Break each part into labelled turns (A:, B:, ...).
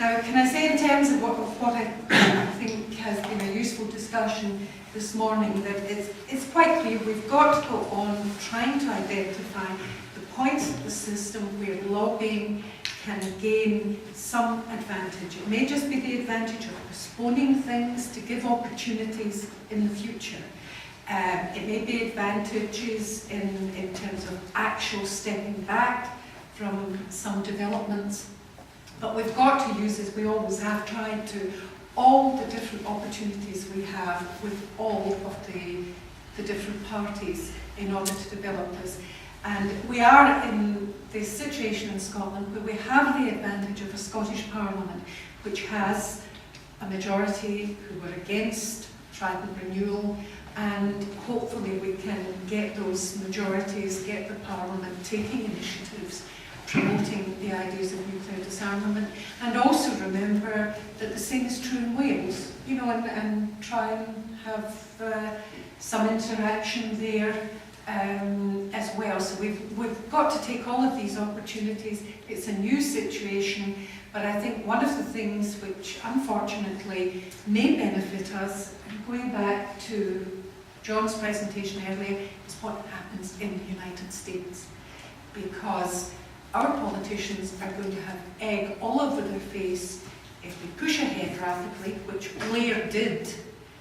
A: Now, can I say in terms of what I think has been a useful discussion this morning, that it's quite clear we've got to go on trying to identify the points of the system where lobbying can gain some advantage. It may just be the advantage of postponing things to give opportunities in the future. It may be advantages in terms of actual stepping back from some developments. But we've got to use, as we always have tried to, all the different opportunities we have with all of the different parties in order to develop this. And we are in this situation in Scotland where we have the advantage of a Scottish Parliament which has a majority who were against Trident renewal, and hopefully we can get those majorities, get the Parliament taking initiatives promoting the ideas of nuclear disarmament, and also remember that the same is true in Wales, you know, and try and have some interaction there as well. So we've got to take all of these opportunities. It's a new situation, but I think one of the things which unfortunately may benefit us, and going back to John's presentation earlier, is what happens in the United States, because our politicians are going to have egg all over their face if we push ahead rapidly, which Blair did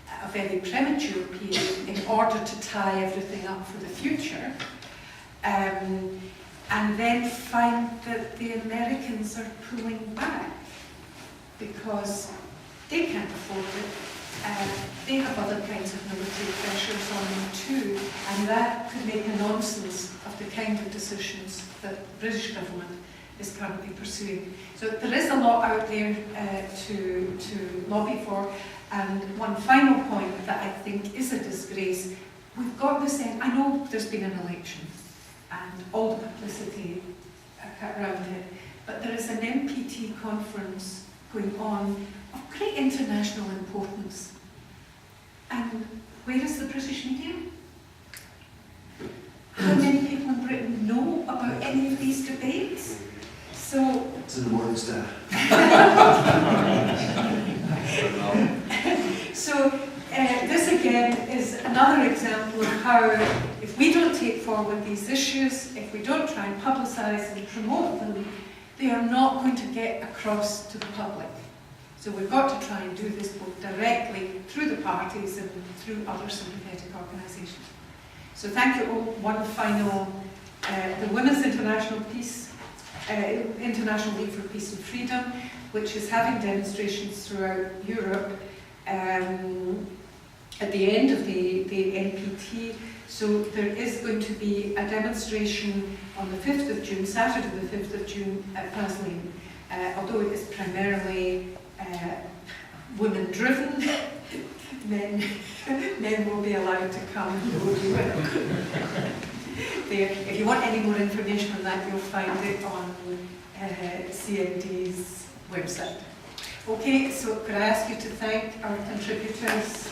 A: at a very premature period in order to tie everything up for the future, and then find that the Americans are pulling back because they can't afford it. They have other kinds of military pressures on them too, and that could make a nonsense of the kind of decisions that the British government is currently pursuing. So there is a lot out there to lobby for. And one final point that I think is a disgrace, we've got this in, I know there's been an election and all the publicity around it, but there is an NPT conference going on of great international importance. And where is the British media? How many people in Britain know about any of these debates? So
B: it's in the Morning Star.
A: So this again is another example of how, if we don't take forward these issues, if we don't try and publicise and promote them, they are not going to get across to the public. So we've got to try and do this both directly through the parties and through other sympathetic organisations. So thank you all. One final, the Women's International League for Peace and Freedom, which is having demonstrations throughout Europe at the end of the NPT. So there is going to be a demonstration on the 5th of June, Saturday the 5th of June at Faslane. Although it is primarily women-driven, men will be allowed to come. There. If you want any more information on that, you'll find it on CND's website. Okay, so could I ask you to thank our contributors?